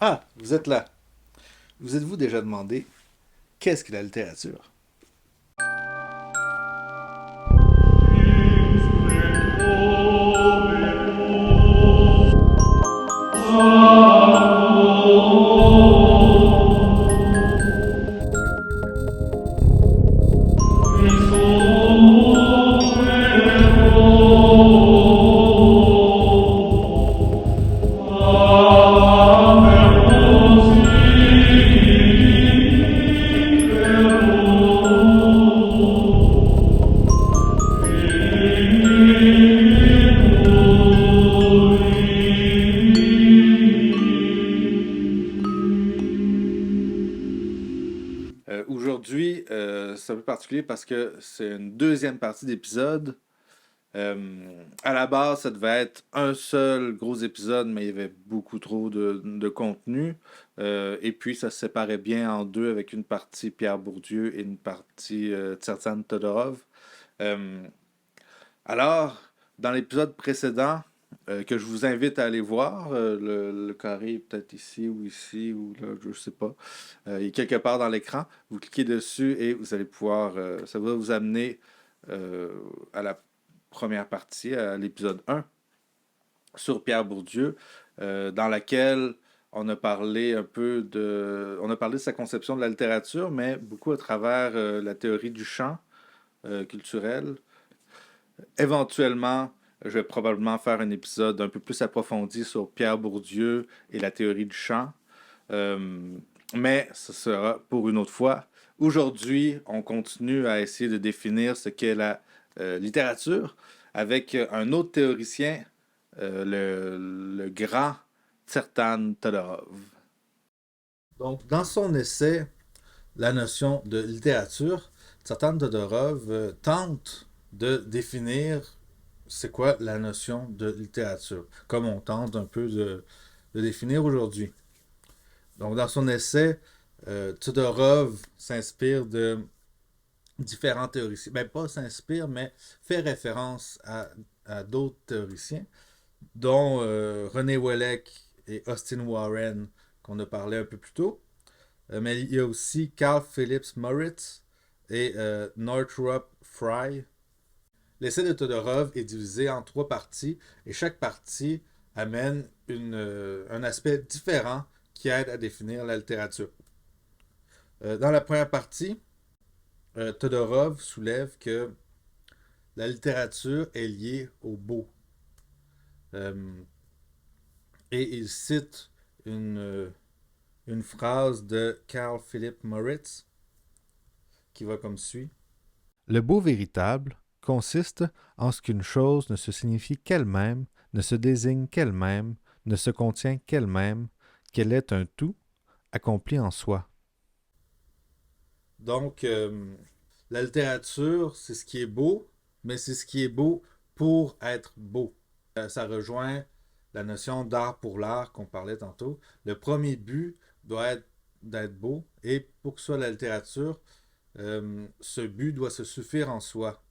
Ah, vous êtes là. Vous êtes-vous déjà demandé qu'est-ce que la littérature? Aujourd'hui, c'est un peu particulier parce que c'est une deuxième partie d'épisode. À la base, ça devait être un seul gros épisode, mais il y avait beaucoup trop de contenu. Et puis, ça se séparait bien en deux avec une partie Pierre Bourdieu et une partie Tsertan Todorov. Euh, alors, dans l'épisode précédent, que je vous invite à aller voir, le carré est peut-être ici ou ici ou là, je sais pas. Il est quelque part dans l'écran. Vous cliquez dessus et vous allez pouvoir, ça va vous amener euh, à la première partie, à l'épisode 1 sur Pierre Bourdieu, dans laquelle on a parlé de sa conception de la littérature, mais beaucoup à travers la théorie du champ culturel. Éventuellement, je vais probablement faire un épisode un peu plus approfondi sur Pierre Bourdieu et la théorie du champ. Euh, mais ce sera pour une autre fois. Aujourd'hui, on continue à essayer de définir ce qu'est la littérature avec un autre théoricien, le grand Tsertan Todorov. Donc, dans son essai La notion de littérature, Tsertan Todorov tente de définir c'est quoi la notion de littérature, comme on tente un peu de définir aujourd'hui. Donc, dans son essai, Todorov s'inspire de différents théoriciens. Ben, pas s'inspire, mais fait référence à d'autres théoriciens, dont René Wellek et Austin Warren, qu'on a parlé un peu plus tôt. Mais il y a aussi Carl Phillips Moritz et Northrop Frye. L'essai de Todorov est divisé en trois parties et chaque partie amène un aspect différent qui aide à définir la littérature. Dans la première partie, Todorov soulève que la littérature est liée au beau. Euh, et il cite une phrase de Carl Philip Moritz qui va comme suit. Le beau véritable consiste en ce qu'une chose ne se signifie qu'elle-même, ne se désigne qu'elle-même, ne se contient qu'elle-même, qu'elle est un tout accompli en soi. Donc, la littérature, c'est ce qui est beau, mais c'est ce qui est beau pour être beau. Ça rejoint la notion d'art pour l'art qu'on parlait tantôt. Le premier but doit être d'être beau, et pour que ce soit la littérature, ce but doit se suffire en soi.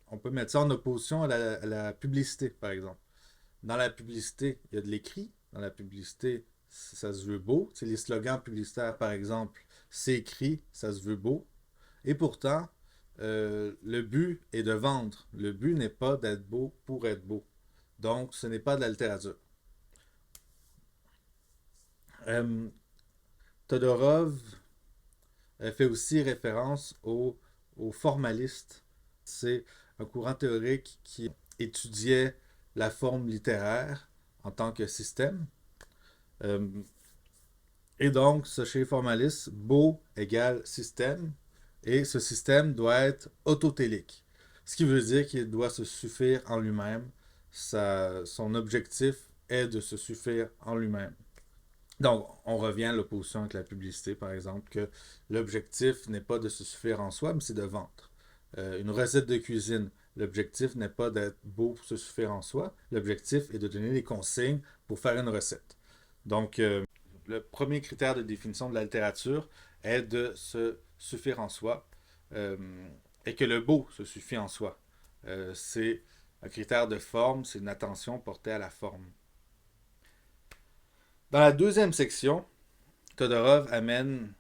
On peut mettre ça en opposition à la publicité, par exemple. Dans la publicité, il y a de l'écrit. Dans la publicité, ça se veut beau. C'est les slogans publicitaires, par exemple, c'est écrit, ça se veut beau. Et pourtant, le but est de vendre. Le but n'est pas d'être beau pour être beau. Donc, ce n'est pas de la littérature. Euh, Todorov fait aussi référence aux formalistes. C'est un courant théorique qui étudiait la forme littéraire en tant que système. Euh, et donc, ce chez les formalistes, beau égale système, et ce système doit être autotélique. Ce qui veut dire qu'il doit se suffire en lui-même. Son objectif est de se suffire en lui-même. Donc, on revient à l'opposition avec la publicité, par exemple, que l'objectif n'est pas de se suffire en soi, mais c'est de vendre. Une recette de cuisine, l'objectif n'est pas d'être beau pour se suffire en soi, l'objectif est de donner des consignes pour faire une recette. Donc, le premier critère de définition de la littérature est de se suffire en soi euh, et que le beau se suffit en soi. C'est un critère de forme, c'est une attention portée à la forme. Dans la deuxième section, Todorov amène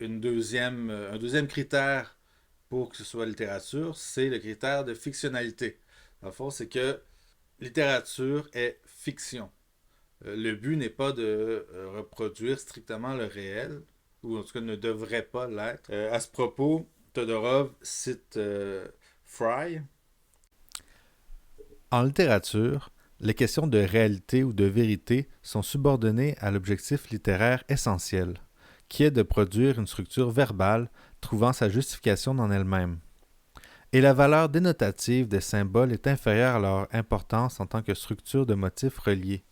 un deuxième critère pour que ce soit littérature, c'est le critère de fictionnalité. Dans le fond, c'est que littérature est fiction. Le but n'est pas de reproduire strictement le réel, ou en tout cas ne devrait pas l'être. À ce propos, Todorov cite Fry. En littérature, les questions de réalité ou de vérité sont subordonnées à l'objectif littéraire essentiel, qui est de produire une structure verbale trouvant sa justification dans elle-même. Et la valeur dénotative des symboles est inférieure à leur importance en tant que structure de motifs reliés.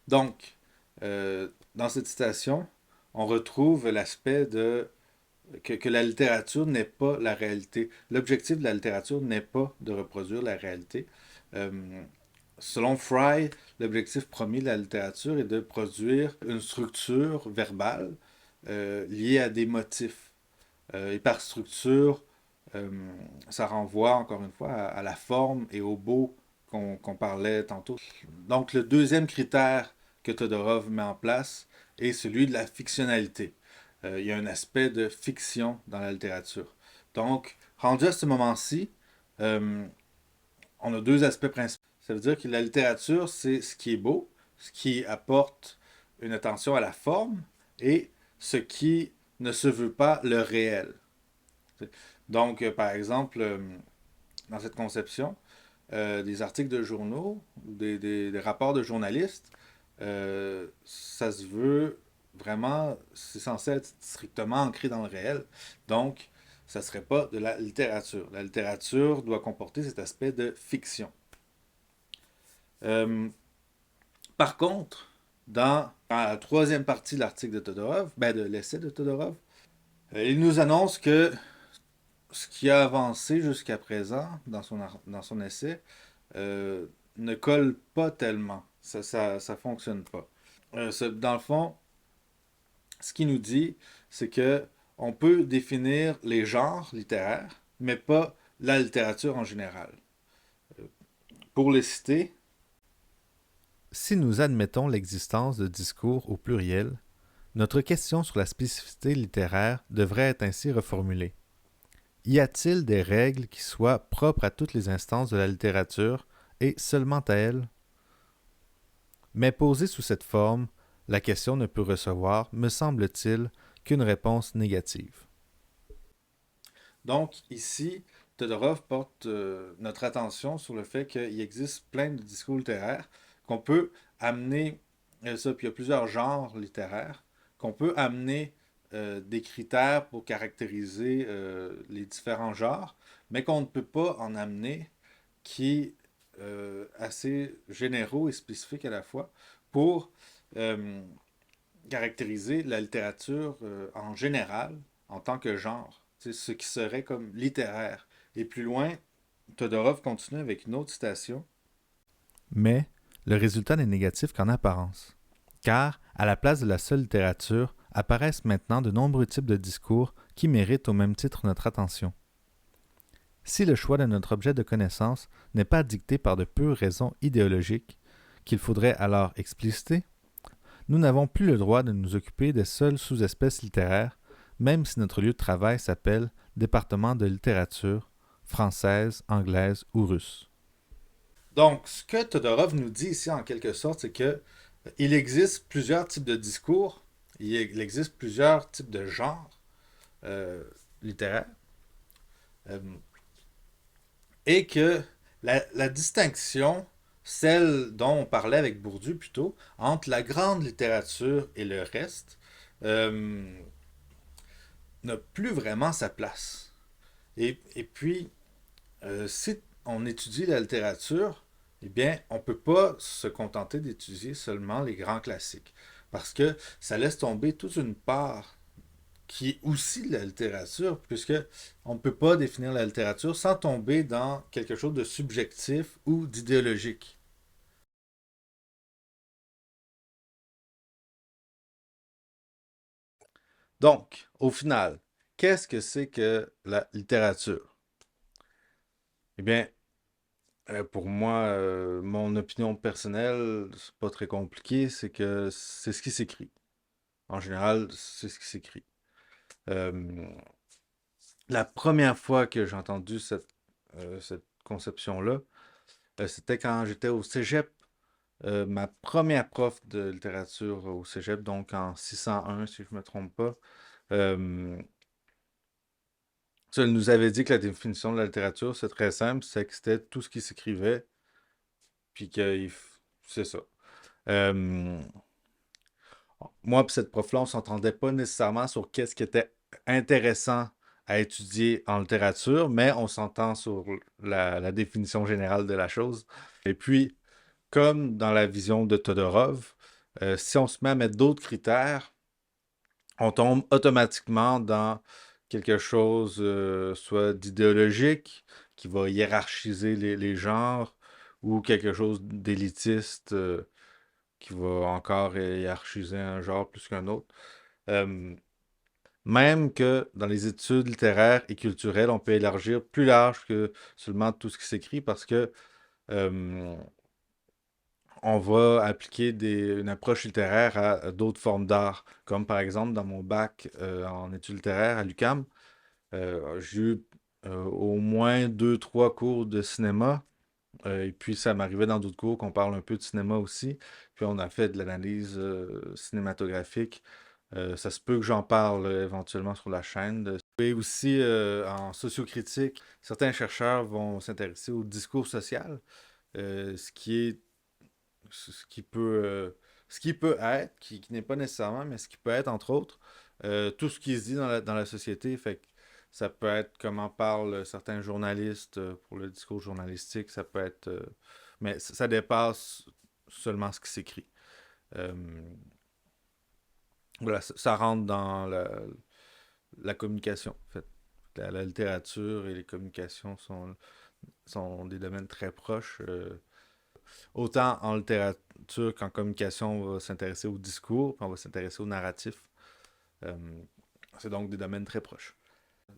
Donc, dans cette citation, on retrouve l'aspect que la littérature n'est pas la réalité. L'objectif de la littérature n'est pas de reproduire la réalité. Euh, Selon Fry, l'objectif premier de la littérature est de produire une structure verbale liée à des motifs. Et par structure, euh, ça renvoie encore une fois à la forme et au beau qu'on parlait tantôt. Donc le deuxième critère que Todorov met en place est celui de la fictionnalité. Il y a un aspect de fiction dans la littérature. Donc, rendu à ce moment-ci, euh, on a deux aspects principaux. Ça veut dire que la littérature, c'est ce qui est beau, ce qui apporte une attention à la forme et ce qui ne se veut pas le réel. Donc, par exemple, dans cette conception, des articles de journaux ou des rapports de journalistes, ça se veut vraiment, c'est censé être strictement ancré dans le réel. Donc, ça ne serait pas de la littérature. La littérature doit comporter cet aspect de fiction. Euh, Par contre, dans la troisième partie de l'article de Todorov, de l'essai de Todorov, il nous annonce que ce qui a avancé jusqu'à présent dans son essai euh, ne colle pas tellement. Ça fonctionne pas. Dans le fond, ce qu'il nous dit, c'est que on peut définir les genres littéraires, mais pas la littérature en général. Euh, pour les citer, Si nous admettons l'existence de discours au pluriel, notre question sur la spécificité littéraire devrait être ainsi reformulée. Y a-t-il des règles qui soient propres à toutes les instances de la littérature et seulement à elles? Mais posée sous cette forme, la question ne peut recevoir, me semble-t-il, qu'une réponse négative. donc ici, Todorov porte notre attention sur le fait qu'il existe plein de discours littéraires qu'on peut amener, ça, puis il y a plusieurs genres littéraires, qu'on peut amener des critères pour caractériser les différents genres, mais qu'on ne peut pas en amener qui assez généraux et spécifiques à la fois pour euh, caractériser la littérature en général en tant que genre, ce qui serait comme littéraire. Et plus loin, Todorov continue avec une autre citation. Mais le résultat n'est négatif qu'en apparence. Car, à la place de la seule littérature, apparaissent maintenant de nombreux types de discours qui méritent au même titre notre attention. Si le choix de notre objet de connaissance n'est pas dicté par de pures raisons idéologiques, qu'il faudrait alors expliciter, nous n'avons plus le droit de nous occuper des seules sous-espèces littéraires, même si notre lieu de travail s'appelle département de littérature, française, anglaise ou russe. Donc, ce que Todorov nous dit ici en quelque sorte, c'est que il existe plusieurs types de discours, il existe plusieurs types de genres euh, littéraires, euh, et que la distinction, celle dont on parlait avec Bourdieu plutôt, entre la grande littérature et le reste, euh, n'a plus vraiment sa place. Et puis, si on étudie la littérature, eh bien, on ne peut pas se contenter d'étudier seulement les grands classiques, parce que ça laisse tomber toute une part qui est aussi de la littérature, puisque on ne peut pas définir la littérature sans tomber dans quelque chose de subjectif ou d'idéologique. Donc, au final, qu'est-ce que c'est que la littérature? Eh bien, Pour moi, mon opinion personnelle, c'est pas très compliqué, c'est que c'est ce qui s'écrit. En général, c'est ce qui s'écrit. Euh, la première fois que j'ai entendu cette conception-là, c'était quand j'étais au cégep. Ma première prof de littérature au cégep, donc en 601, si je me trompe pas, euh, elle nous avait dit que la définition de la littérature, c'est très simple, c'est que c'était tout ce qui s'écrivait, puis c'est ça. Euh, Moi et cette prof-là, on s'entendait pas nécessairement sur qu'est-ce qui était intéressant à étudier en littérature, mais on s'entend sur la définition générale de la chose. Et puis, comme dans la vision de Todorov, si on se met à mettre d'autres critères, on tombe automatiquement dans quelque chose soit d'idéologique, qui va hiérarchiser les genres, ou quelque chose d'élitiste qui va encore hiérarchiser un genre plus qu'un autre. Euh, Même que dans les études littéraires et culturelles, on peut élargir plus large que seulement tout ce qui s'écrit parce que euh, on va appliquer une approche littéraire à d'autres formes d'art. Comme par exemple dans mon bac en études littéraires à l'UQAM, j'ai eu au moins deux, trois cours de cinéma. Et puis ça m'arrivait dans d'autres cours qu'on parle un peu de cinéma aussi. Puis on a fait de l'analyse cinématographique. Ça se peut que j'en parle éventuellement sur la chaîne. Et aussi en sociocritique, certains chercheurs vont s'intéresser au discours social, ce qui est ce qui peut, ce qui peut être, qui n'est pas nécessairement, mais ce qui peut être, entre autres, tout ce qui se dit dans la société. Fait que ça peut être comment parlent certains journalistes pour le discours journalistique, ça peut être. Mais ça dépasse seulement ce qui s'écrit. Euh, voilà, ça rentre dans la communication, en fait. La littérature et les communications sont des domaines très proches. Autant en littérature qu'en communication, on va s'intéresser au discours, puis on va s'intéresser au narratif. Euh, c'est donc des domaines très proches.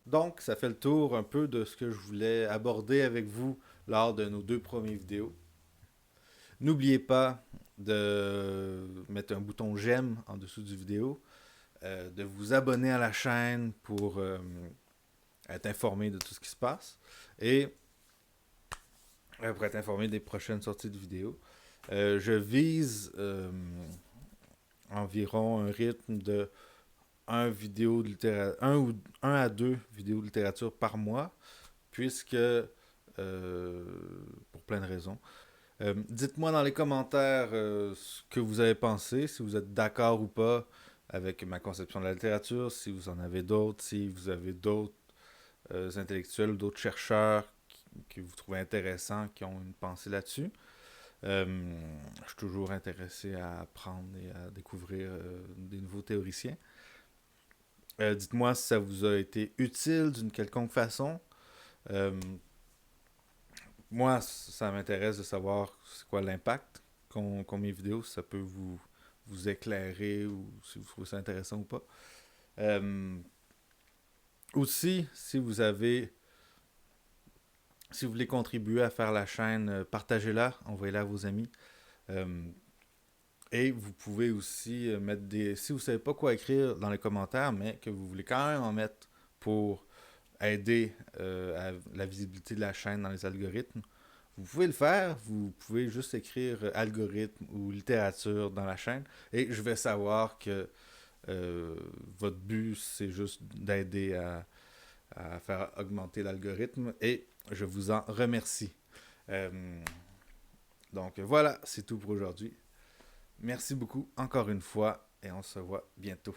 Donc, ça fait le tour un peu de ce que je voulais aborder avec vous lors de nos deux premières vidéos. N'oubliez pas de mettre un bouton j'aime en dessous du vidéo, de vous abonner à la chaîne pour être informé de tout ce qui se passe et pour être informé des prochaines sorties de vidéos. Je vise environ un rythme de un à deux vidéos de littérature par mois, puisque pour plein de raisons. Dites-moi dans les commentaires ce que vous avez pensé, si vous êtes d'accord ou pas avec ma conception de la littérature, si vous en avez d'autres, si vous avez d'autres intellectuels ou d'autres chercheurs que vous trouvez intéressants, qui ont une pensée là-dessus. Je suis toujours intéressé à apprendre et à découvrir des nouveaux théoriciens. Dites-moi si ça vous a été utile d'une quelconque façon. Moi, ça m'intéresse de savoir c'est quoi l'impact qu'ont mes vidéos, si ça peut vous éclairer ou si vous trouvez ça intéressant ou pas. Aussi, si vous voulez contribuer à faire la chaîne, partagez-la, envoyez-la à vos amis. Et vous pouvez aussi mettre si vous ne savez pas quoi écrire dans les commentaires, mais que vous voulez quand même en mettre pour aider à la visibilité de la chaîne dans les algorithmes, vous pouvez le faire. Vous pouvez juste écrire algorithme ou littérature dans la chaîne et je vais savoir que votre but, c'est juste d'aider à faire augmenter l'algorithme et je vous en remercie. Donc voilà, c'est tout pour aujourd'hui. Merci beaucoup encore une fois et on se voit bientôt.